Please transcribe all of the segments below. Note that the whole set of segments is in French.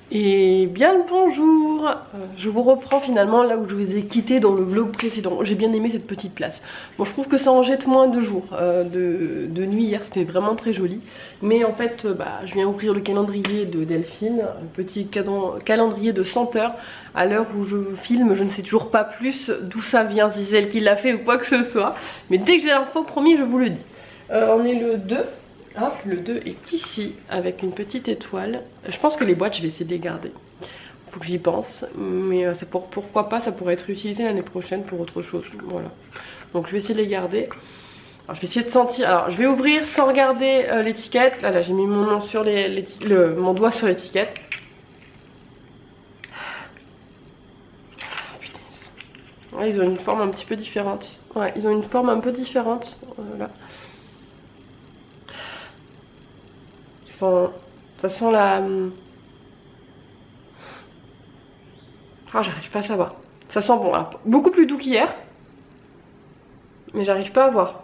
Et bien le bonjour. Je vous reprends finalement là où je vous ai quitté dans le vlog précédent. J'ai bien aimé cette petite place. Bon, je trouve que ça en jette moins de jours. De nuit hier c'était vraiment très joli. Mais en fait je viens ouvrir le calendrier de Delphine. Un petit calendrier de 100 heures. À l'heure où je filme, je ne sais toujours pas plus d'où ça vient, si c'est elle qui l'a fait ou quoi que ce soit. Mais dès que j'ai l'info, promis, je vous le dis. On est le 2. Hop, le 2 est ici avec une petite étoile. Je pense que les boîtes je vais essayer de les garder. Faut que j'y pense. Mais pourquoi pas, ça pourrait être utilisé l'année prochaine pour autre chose. Voilà. Donc je vais essayer de les garder. Alors, je vais essayer de sentir. Alors je vais ouvrir sans regarder l'étiquette. Là j'ai mis mon nom sur mon doigt sur l'étiquette. Ouais, ils ont une forme un petit peu différente. Ouais, ils ont une forme un peu différente. Voilà. Ça sent la... Ah, j'arrive pas à savoir. Ça sent bon, alors, beaucoup plus doux qu'hier. Mais j'arrive pas à voir.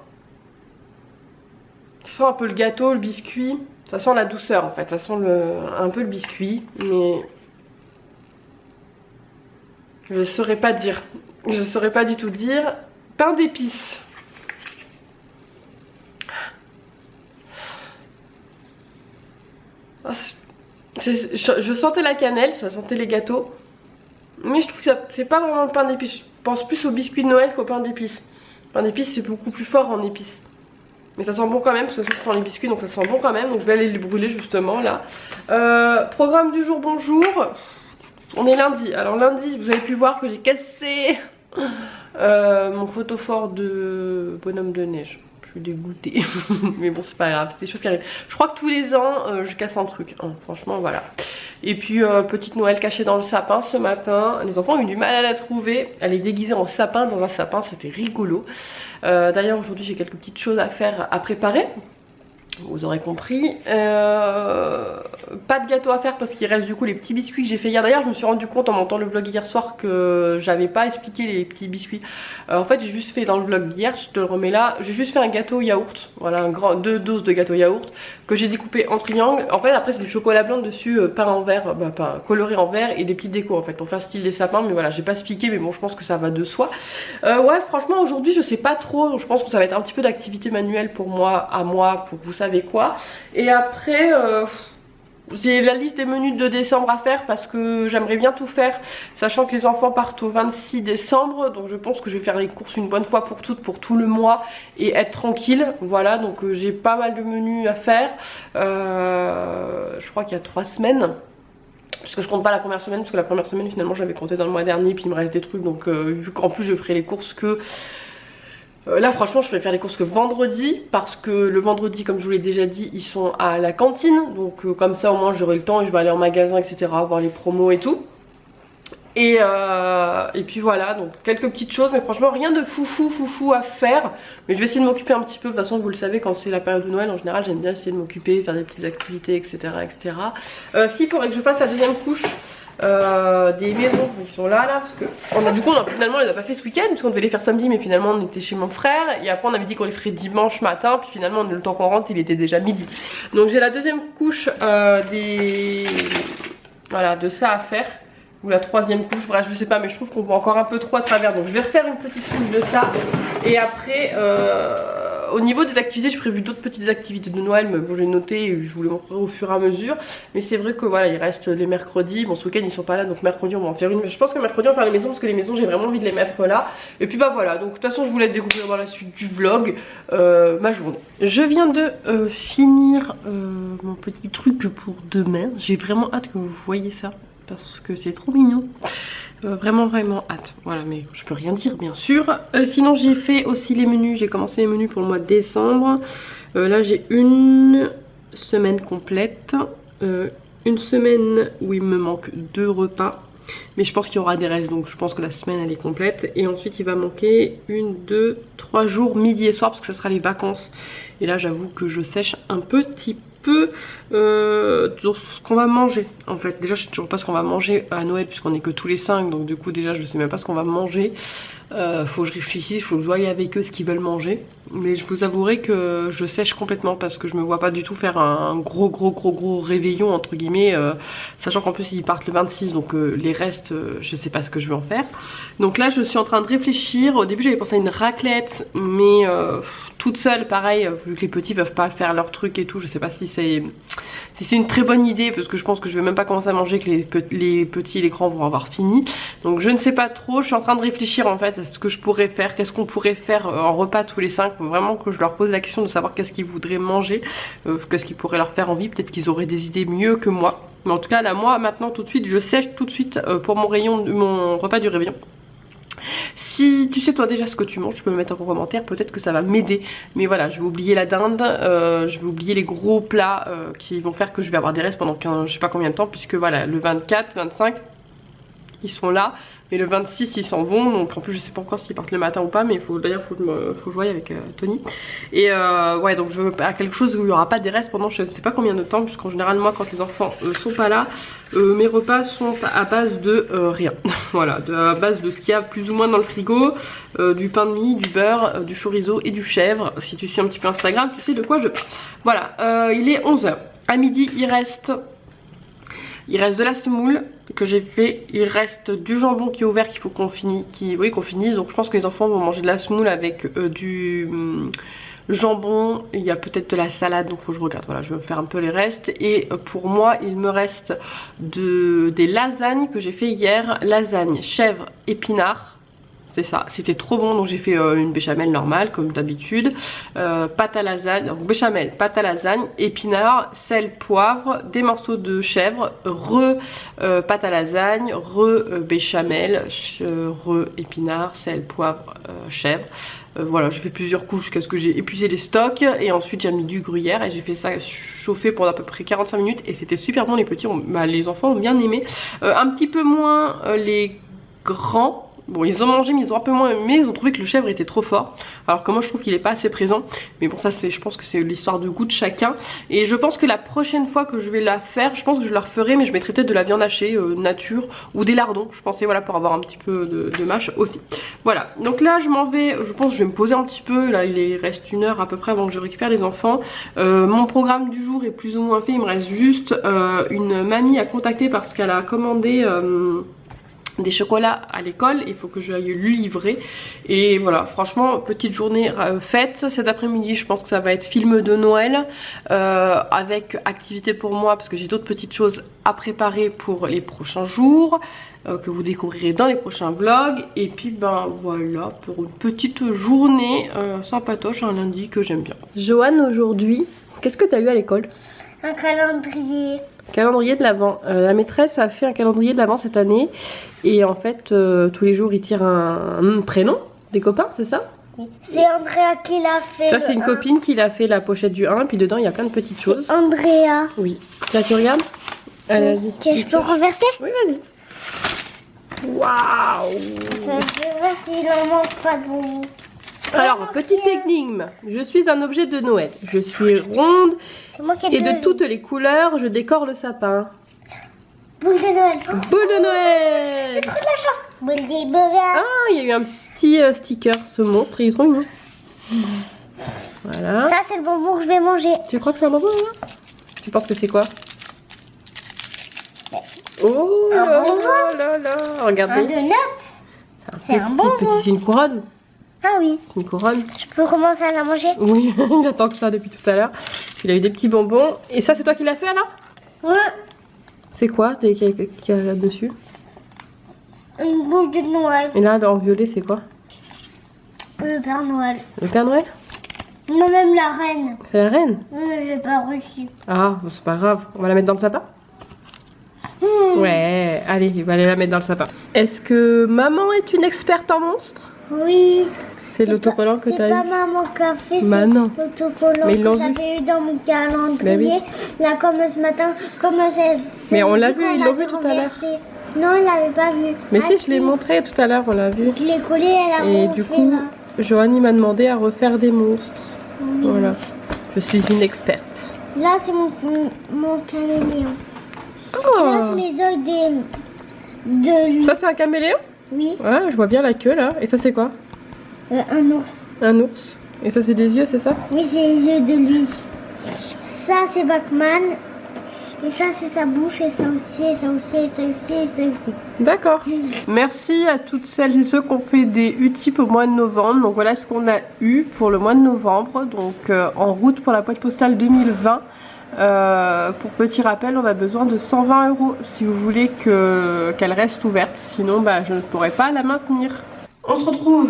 Ça sent un peu le gâteau, le biscuit. Ça sent la douceur en fait. Ça sent un peu le biscuit. Mais... je saurais pas dire. Je saurais pas du tout dire. Pain d'épices. Je sentais la cannelle, je sentais les gâteaux. Mais je trouve que c'est pas vraiment le pain d'épices. Je pense plus au biscuit de Noël qu'au pain d'épices. Le pain d'épices c'est beaucoup plus fort en épices. Mais ça sent bon quand même, parce que ça sent les biscuits, donc ça sent bon quand même. Donc je vais aller les brûler justement là. Programme du jour, bonjour. On est lundi. Alors lundi, vous avez pu voir que j'ai cassé mon photophore de bonhomme de neige. Je suis dégoûtée. Mais bon, c'est pas grave, c'est des choses qui arrivent. Je crois que tous les ans, je casse un truc. Hein. Franchement, voilà. Et puis, petite Noël cachée dans le sapin ce matin. Les enfants ont eu du mal à la trouver. Elle est déguisée en sapin dans un sapin, c'était rigolo. D'ailleurs, aujourd'hui, j'ai quelques petites choses à faire, à préparer. Vous aurez compris. Pas de gâteau à faire parce qu'il reste du coup les petits biscuits que j'ai fait hier. D'ailleurs je me suis rendu compte en montant le vlog hier soir que j'avais pas expliqué les petits biscuits. En fait j'ai juste fait dans le vlog d'hier, je te le remets là. J'ai juste fait un gâteau yaourt. Voilà, 2 doses de gâteau yaourt que j'ai découpé en triangle. En fait après c'est du chocolat blanc dessus peint en vert, coloré en vert et des petites décos en fait pour faire style des sapins. Mais voilà j'ai pas expliqué, mais bon je pense que ça va de soi. Ouais franchement aujourd'hui je sais pas trop. Je pense que ça va être un petit peu d'activité manuelle pour moi, pour vous savez quoi. Et après j'ai la liste des menus de décembre à faire parce que j'aimerais bien tout faire, sachant que les enfants partent au 26 décembre. Donc je pense que je vais faire les courses une bonne fois pour toutes pour tout le mois et être tranquille. Voilà, donc j'ai pas mal de menus à faire. Je crois qu'il y a 3 semaines. Parce que je compte pas la première semaine, parce que la première semaine finalement j'avais compté dans le mois dernier, puis il me reste des trucs. Donc vu qu'en plus je ferai les courses que... là franchement je vais faire les courses que vendredi, parce que le vendredi comme je vous l'ai déjà dit ils sont à la cantine. Donc comme ça au moins j'aurai le temps et je vais aller en magasin etc, voir les promos et tout. Et puis voilà, donc quelques petites choses, mais franchement rien de foufou à faire. Mais je vais essayer de m'occuper un petit peu, de toute façon vous le savez quand c'est la période de Noël en général j'aime bien essayer de m'occuper, faire des petites activités etc. S'il faudrait que je fasse la deuxième couche des maisons qui sont là parce que finalement on les a pas fait ce week-end parce qu'on devait les faire samedi mais finalement on était chez mon frère et après on avait dit qu'on les ferait dimanche matin puis finalement le temps qu'on rentre il était déjà midi. Donc j'ai la deuxième couche de ça à faire, ou la troisième couche, bref je sais pas, mais je trouve qu'on voit encore un peu trop à travers, donc je vais refaire une petite couche de ça. Et après au niveau des activités j'ai prévu d'autres petites activités de Noël, mais bon j'ai noté et je vous les montrerai au fur et à mesure. Mais c'est vrai que voilà il reste les mercredis, bon ce week-end ils sont pas là donc mercredi on va en faire une, mais je pense que mercredi on va faire les maisons parce que les maisons j'ai vraiment envie de les mettre là. Et puis voilà, donc de toute façon je vous laisse découvrir dans la suite du vlog ma journée. Je viens de finir mon petit truc pour demain, j'ai vraiment hâte que vous voyez ça parce que c'est trop mignon. Vraiment hâte. Voilà, mais je peux rien dire bien sûr. Sinon j'ai fait aussi les menus, j'ai commencé les menus pour le mois de décembre. Là j'ai une semaine complète, une semaine où il me manque 2 repas, mais je pense qu'il y aura des restes, donc je pense que la semaine elle est complète. Et ensuite il va manquer 1, 2, 3 jours midi et soir parce que ça sera les vacances. Et là j'avoue que je sèche un petit peu sur ce qu'on va manger. En fait déjà je sais toujours pas ce qu'on va manger à Noël puisqu'on est que tous les 5, donc du coup déjà je sais même pas ce qu'on va manger. Faut que je réfléchisse, faut que je voie avec eux ce qu'ils veulent manger. Mais je vous avouerai que je sèche complètement parce que je me vois pas du tout faire un gros réveillon entre guillemets, sachant qu'en plus ils partent le 26, donc les restes je sais pas ce que je vais en faire. Donc là je suis en train de réfléchir. Au début j'avais pensé à une raclette, mais toute seule pareil, vu que les petits peuvent pas faire leur truc et tout, je sais pas si c'est une très bonne idée, parce que je pense que je vais même pas commencer à manger, que les petits et les grands vont avoir fini. Donc je ne sais pas trop, je suis en train de réfléchir en fait à ce que je pourrais faire, qu'est-ce qu'on pourrait faire en repas tous les 5. Faut vraiment que je leur pose la question de savoir qu'est-ce qu'ils voudraient manger, qu'est-ce qui pourrait leur faire envie, peut-être qu'ils auraient des idées mieux que moi. Mais en tout cas là moi maintenant tout de suite je sèche tout de suite pour mon repas du réveillon. Si tu sais toi déjà ce que tu manges, tu peux me mettre en commentaire, peut-être que ça va m'aider. Mais voilà, je vais oublier la dinde, je vais oublier les gros plats qui vont faire que je vais avoir des restes pendant je sais pas combien de temps, puisque voilà, le 24, 25, ils sont là. Et le 26 ils s'en vont, donc en plus je sais pas encore s'ils partent le matin ou pas, mais d'ailleurs faut que je voie avec Tony. Et ouais, donc je veux à quelque chose où il n'y aura pas des restes pendant je sais pas combien de temps, puisqu'en général moi quand les enfants sont pas là, mes repas sont à base de rien. Voilà, à base de ce qu'il y a plus ou moins dans le frigo, du pain de mie, du beurre, du chorizo et du chèvre. Si tu suis un petit peu Instagram, tu sais de quoi je parle. Voilà, il est 11 h. À midi il reste de la semoule que j'ai fait, il reste du jambon qui est ouvert qu'il faut qu'on finisse, qu'on finisse. Donc je pense que les enfants vont manger de la semoule avec du jambon, il y a peut-être de la salade, donc faut que je regarde. Voilà, je vais faire un peu les restes. Et pour moi il me reste des lasagnes que j'ai fait hier, lasagne chèvre épinard. C'est ça, c'était trop bon, donc j'ai fait une béchamel normale comme d'habitude, pâte à lasagne, donc béchamel, pâte à lasagne, épinards, sel, poivre, des morceaux de chèvre, pâte à lasagne, béchamel, épinards, sel, poivre, chèvre. Voilà, je fais plusieurs couches jusqu'à ce que j'ai épuisé les stocks, et ensuite j'ai mis du gruyère et j'ai fait ça chauffer pendant à peu près 45 minutes et c'était super bon. Les enfants ont bien aimé, un petit peu moins les grands. Bon, ils ont mangé mais ils ont un peu moins aimé, ils ont trouvé que le chèvre était trop fort, alors que moi je trouve qu'il est pas assez présent. Mais bon, ça je pense que c'est l'histoire de goût de chacun. Et je pense que la prochaine fois que je vais la faire, je pense que je la referai, mais je mettrai peut-être de la viande hachée nature ou des lardons. Je pensais voilà, pour avoir un petit peu de mâche aussi. Voilà, donc là je m'en vais, je pense que je vais me poser un petit peu. Là il reste 1 heure à peu près avant que je récupère les enfants. Mon programme du jour est plus ou moins fait, il me reste juste une mamie à contacter parce qu'elle a commandé des chocolats à l'école, il faut que j'aille lui livrer. Et voilà, franchement petite journée faite. Cet après-midi je pense que ça va être film de Noël avec activité pour moi, parce que j'ai d'autres petites choses à préparer pour les prochains jours que vous découvrirez dans les prochains vlogs. Et puis ben voilà, pour une petite journée sympatoche, un lundi que j'aime bien. Joanne, aujourd'hui, qu'est-ce que tu as eu à l'école? Un calendrier. Calendrier de l'Avent. La maîtresse a fait un calendrier de l'Avent cette année. Et en fait, tous les jours, il tire un prénom des copains, c'est ça? Oui. C'est Andrea qui l'a fait. Ça, c'est une copine qui l'a fait la pochette du 1. Puis dedans, il y a plein de petites choses. Andrea. Oui. Tiens, tu regardes? Tiens, je peux renverser? Oui, vas-y. Waouh! Je vais voir s'il en manque pas de bonbons. Alors, petite énigme. Je suis un objet de Noël. Je suis ronde Moi qui ai et de toutes les couleurs, je décore le sapin. Boule de Noël. Boule de Noël! J'ai trop de la chance. Boule de Noël. Ah, il y a eu un petit sticker, ce montre, il est trop mignon. Voilà. Ça, c'est le bonbon que je vais manger. Tu crois que c'est un bonbon là? Tu penses que c'est quoi? Oh Un là bonbon. là là, regardez. Un donut. C'est un bonbon. C'est une couronne. Ah oui. C'est une couronne. Je peux commencer à la manger? Oui, il attend que ça depuis tout à l'heure. Il a eu des petits bonbons. Et ça, c'est toi qui l'as fait là? Ouais. C'est quoi qu'il y a là-dessus? Une boule de Noël. Et là, en violet, c'est quoi? Le Père Noël. Le Père Noël? Non, même la reine. C'est la reine? Non, je l'ai pas reçue. Ah, bon, c'est pas grave. On va la mettre dans le sapin? Ouais, allez, il va aller la mettre dans le sapin. Est-ce que maman est une experte en monstres? Oui. C'est l'autocollant que tu as eu? C'est pas maman qui a fait, Bah c'est non. l'autocollant Mais ils l'ont que vu. j'avais eu dans mon calendrier. Bah oui. Là, comme ce matin, comme c'est... Mais on l'a vu, ils l'ont vu tout à l'heure. Non, il l'avait pas vu. Mais Ah, si, je l'ai montré tout à l'heure, on l'a vu. Je l'ai collé, elle a Et refait, du coup, là. Joanne m'a demandé à refaire des monstres. Oui. Voilà. Je suis une experte. Là, c'est mon caméléon. Là, Oh! c'est les œils de lui. Ça, c'est un caméléon? Oui, Ouais, je vois bien la queue là. Et ça, c'est quoi? un ours. Un ours. Et ça, c'est des yeux, c'est ça? Oui, c'est les yeux de lui. Ça, c'est Batman. Et ça, c'est sa bouche. Et ça aussi, et ça aussi, et ça aussi, et ça aussi. D'accord. Merci à toutes celles et ceux qui ont fait des Utip au mois de novembre. Donc voilà ce qu'on a eu pour le mois de novembre. Donc en route pour la boîte postale 2020. Pour petit rappel, on a besoin de 120 € si vous voulez qu'elle reste ouverte. Sinon, bah, je ne pourrai pas la maintenir. On se retrouve,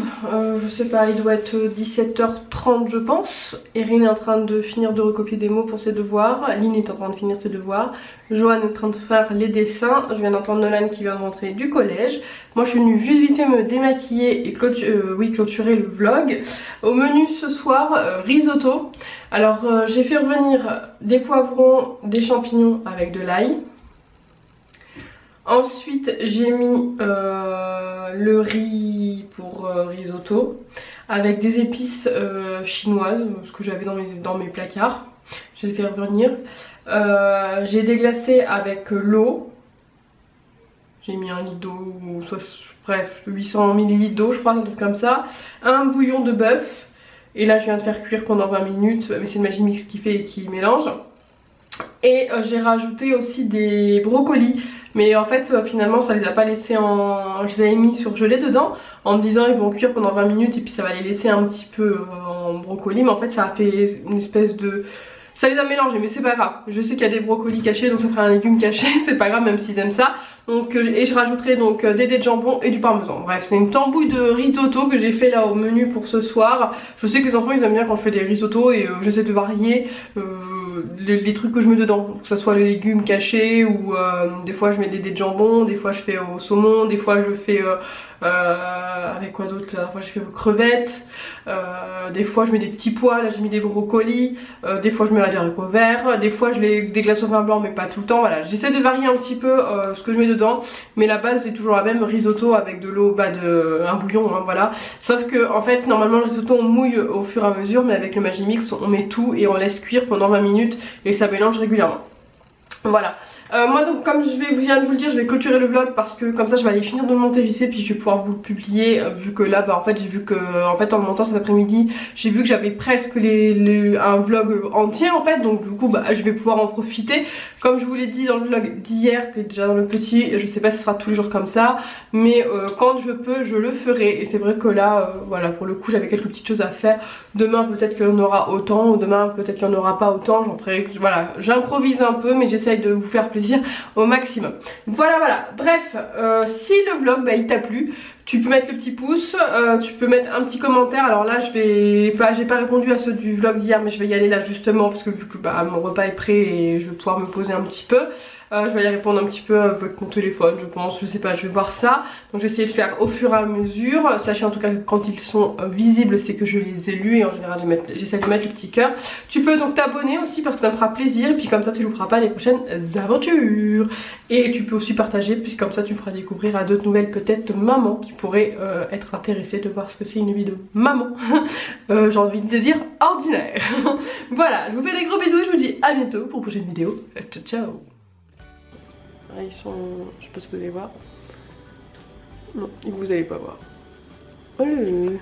je sais pas, il doit être 17h30 je pense. Erin est en train de finir de recopier des mots pour ses devoirs. Lynn est en train de finir ses devoirs. Joanne est en train de faire les dessins. Je viens d'entendre Nolan qui vient de rentrer du collège. Moi je suis venue juste vite fait me démaquiller et clôturer le vlog. Au menu ce soir, risotto. Alors j'ai fait revenir des poivrons, des champignons avec de l'ail. Ensuite j'ai mis le riz pour risotto avec des épices chinoises, ce que j'avais dans mes placards. J'ai fait revenir. J'ai déglacé avec l'eau. J'ai mis 1 litre d'eau, bref 800 ml d'eau je crois, un truc comme ça. Un bouillon de bœuf. Et là je viens de faire cuire pendant 20 minutes, mais c'est le Magimix qui fait et qui mélange. Et j'ai rajouté aussi des brocolis. Mais en fait finalement ça les a pas laissés en... Je les avais mis surgelés dedans en me disant ils vont cuire pendant 20 minutes et puis ça va les laisser un petit peu en brocoli. Mais en fait ça a fait une espèce de... Ça les a mélangés mais c'est pas grave. Je sais qu'il y a des brocolis cachés donc ça fera un légume caché. C'est pas grave même s'ils aiment ça. Donc, et je rajouterai donc des dés de jambon et du parmesan. Bref c'est une tambouille de risotto que j'ai fait là au menu pour ce soir. Je sais que les enfants ils aiment bien quand je fais des risottos et j'essaie de varier les trucs que je mets dedans, que ce soit les légumes cachés ou des fois je mets des dés de jambon, des fois je fais au saumon, des fois je fais avec quoi d'autre, là, je fais aux crevettes, des fois je mets des petits pois, là j'ai mis des brocolis, des fois je mets des haricots verts, des fois je les déglace au vin blanc mais pas tout le temps, voilà, j'essaie de varier un petit peu ce que je mets dedans, mais la base c'est toujours la même, risotto avec de l'eau, un bouillon, hein, voilà, sauf que en fait normalement le risotto on mouille au fur et à mesure, mais avec le Magimix on met tout et on laisse cuire pendant 20 minutes et ça mélange régulièrement. Voilà. Moi donc comme viens de vous le dire, je vais clôturer le vlog parce que comme ça je vais aller finir de le monter vite fait puis je vais pouvoir vous le publier vu que là bah en fait j'ai vu que en fait en le montant cet après-midi j'ai vu que j'avais presque un vlog entier en fait, donc du coup bah je vais pouvoir en profiter. Comme je vous l'ai dit dans le vlog d'hier, que déjà dans le petit, je sais pas si ce sera tous les jours comme ça, mais quand je peux je le ferai et c'est vrai que là voilà pour le coup j'avais quelques petites choses à faire. Demain peut-être qu'il y en aura autant, ou demain peut-être qu'il n'y en aura pas autant, j'en ferai, voilà, j'improvise un peu mais j'essaye de vous faire plaisir au maximum. Voilà, bref, si le vlog bah, il t'a plu, tu peux mettre le petit pouce, tu peux mettre un petit commentaire. Alors là j'ai pas répondu à ceux du vlog d'hier mais je vais y aller là justement parce que vu que bah, mon repas est prêt et je vais pouvoir me poser un petit peu. Je vais y répondre un petit peu avec mon téléphone je pense, je sais pas, je vais voir ça. Donc j'ai essayé de faire au fur et à mesure. Sachez en tout cas que quand ils sont visibles c'est que je les ai lus et en général j'essaie de mettre le petit cœur. Tu peux donc t'abonner aussi parce que ça me fera plaisir et puis comme ça tu ne louperas pas les prochaines aventures. Et tu peux aussi partager puis comme ça tu me feras découvrir à d'autres nouvelles peut-être mamans qui pourraient être intéressées de voir ce que c'est une vie de maman. J'ai envie de dire ordinaire. Voilà, je vous fais des gros bisous et je vous dis à bientôt pour une prochaine vidéo. Ciao ciao. Ah, ils sont... je sais pas si vous allez voir. Non, vous allez pas voir. Oh là là.